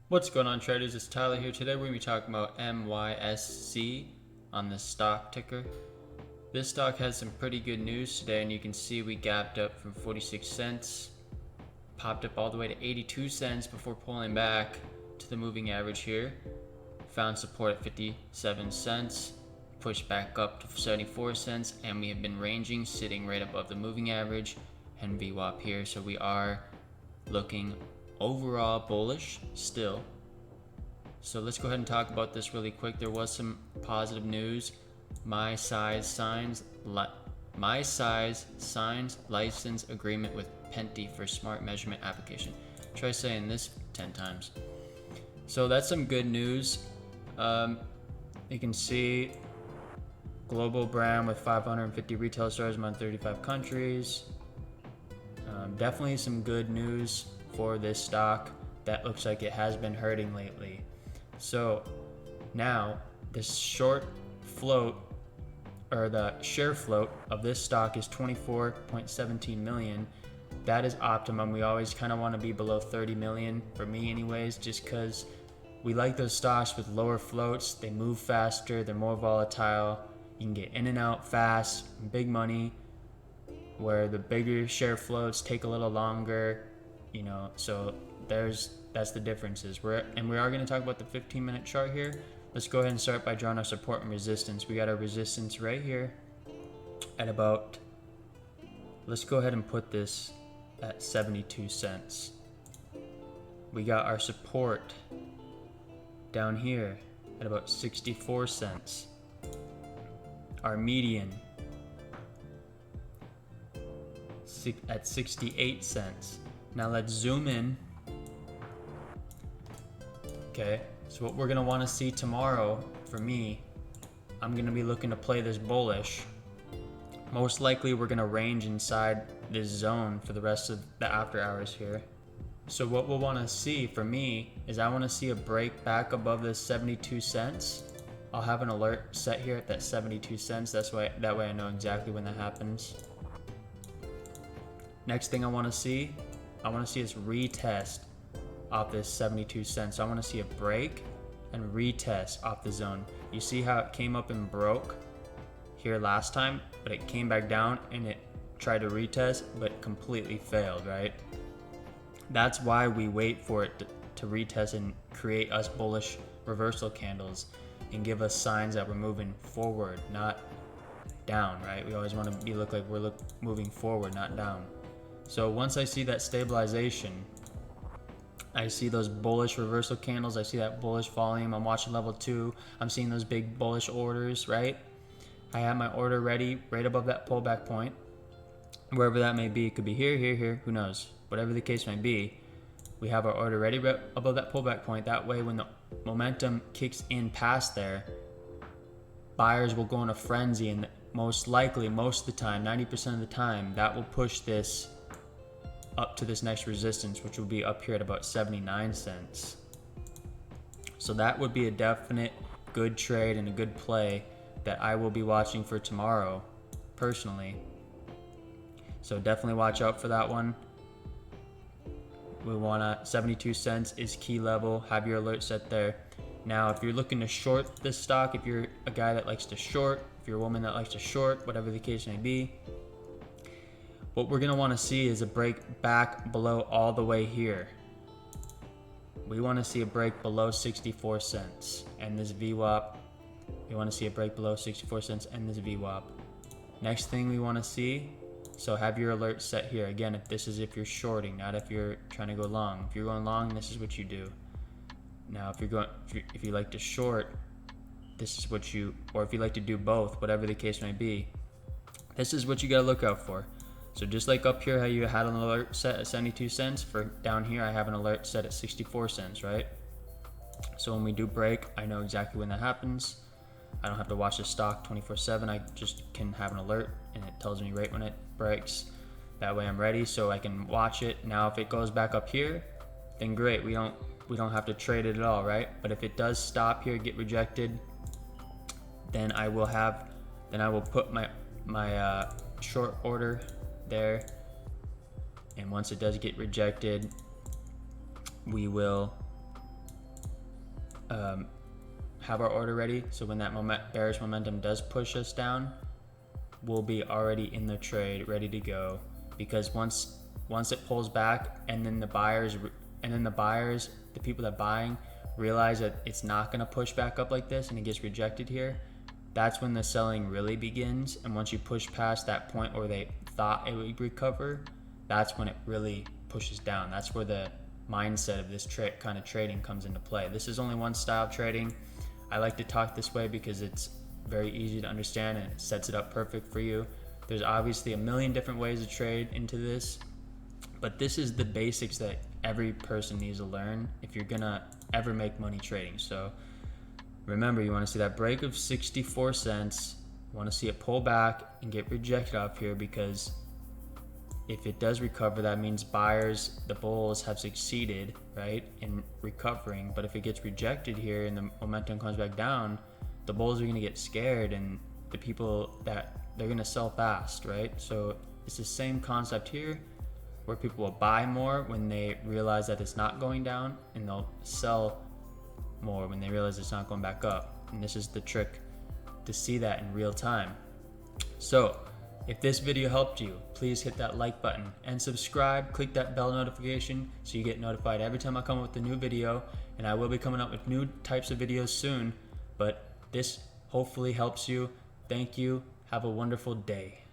What's going on, traders? It's Tyler here. Today we're going to be talking about MYSZ on the stock ticker. This stock has some pretty good news today, and you can see we gapped up from 46 cents, popped up all the way to 82 cents before pulling back to the moving average here. Found support at 57 cents, pushed back up to 74 cents, and we have been ranging, sitting right above the moving average and VWAP here. So we are looking overall bullish still. So let's go ahead and talk about this really quick. There was some positive news. MYSZ signs license agreement with Penti for smart measurement application. Try saying this 10 times. So that's some good news. You can see global brand with 550 retail stores among 35 countries. Definitely some good news for this stock that looks like it has been hurting lately. So now this short float, or the share float of this stock, is 24.17 million. That is optimum. We always kind of want to be below 30 million, for me anyways, just because we like those stocks with lower floats. They move faster, they're more volatile, you can get in and out fast, big money, where the bigger share floats take a little longer, so that's the differences. We are going to talk about the 15-minute chart here. Let's go ahead and start by drawing our support and resistance. We got our resistance right here at about, let's go ahead and put this at 72 cents. We got our support down here at about 64 cents. Our median at 68 cents. Now let's zoom in. Okay, so what we're gonna want to see tomorrow, for me, I'm gonna be looking to play this bullish. Most likely we're gonna range inside this zone for the rest of the after hours here. So what we'll want to see, for me, is I want to see a break back above this 72 cents. I'll have an alert set here at that 72 cents. That way I know exactly when that happens. Next thing I want to see us retest off this 72 cents. So I want to see a break and retest off the zone. You see how it came up and broke here last time, but it came back down and it tried to retest, but completely failed, right? That's why we wait for it to retest and create us bullish reversal candles and give us signs that we're moving forward, not down, right? We always want to look like we're moving forward, not down. So once I see that stabilization, I see those bullish reversal candles, I see that bullish volume, I'm watching level 2, I'm seeing those big bullish orders, right? I have my order ready right above that pullback point, wherever that may be. It could be here, who knows? Whatever the case may be, we have our order ready above that pullback point. That way when the momentum kicks in past there, buyers will go in a frenzy, and most likely, most of the time, 90% of the time, that will push this up to this next resistance, which will be up here at about 79 cents. So that would be a definite good trade and a good play that I will be watching for tomorrow personally. So definitely watch out for that one. We want 72 cents is key level. Have your alert set there. Now, if you're looking to short this stock, if you're a guy that likes to short, if you're a woman that likes to short, whatever the case may be, what we're gonna want to see is a break back below all the way here. We want to see a break below 64 cents and this VWAP. We want to see a break below 64 cents and this VWAP. Next thing we want to see, so have your alert set here. Again, if you're shorting, not if you're trying to go long. If you're going long, this is what you do. Now, if you like to short, this is what or if you like to do both, whatever the case may be, this is what you gotta look out for. So just like up here, how you had an alert set at 72 cents, for down here, I have an alert set at 64 cents, right? So when we do break, I know exactly when that happens. I don't have to watch the stock 24/7. I just can have an alert and it tells me right when it breaks. That way I'm ready, so I can watch it. Now, if it goes back up here, then great. We don't have to trade it at all, right? But if it does stop here, get rejected, then I will put my short order there, and once it does get rejected, we will have our order ready, so when that bearish momentum does push us down, we'll be already in the trade, ready to go. Because once it pulls back, and then the buyers, the people that buying realize that it's not going to push back up like this and it gets rejected here, that's when the selling really begins. And once you push past that point where they thought it would recover, that's when it really pushes down. That's where the mindset of this kind of trading comes into play. This is only one style of trading. I like to talk this way because it's very easy to understand and it sets it up perfect for you. There's obviously a million different ways to trade into this, but this is the basics that every person needs to learn if you're gonna ever make money trading. So remember, you want to see that break of 64 cents. You want to see it pull back and get rejected up here, because if it does recover, that means buyers, the bulls, have succeeded, right, in recovering. But if it gets rejected here and the momentum comes back down, the bulls are going to get scared, and the people that they're going to sell fast, right? So it's the same concept here, where people will buy more when they realize that it's not going down, and they'll sell more when they realize it's not going back up. And this is the trick, to see that in real time. So if this video helped you, please hit that like button and subscribe. Click that bell notification so you get notified every time I come up with a new video. And I will be coming up with new types of videos soon, but this hopefully helps you. Thank you. Have a wonderful day.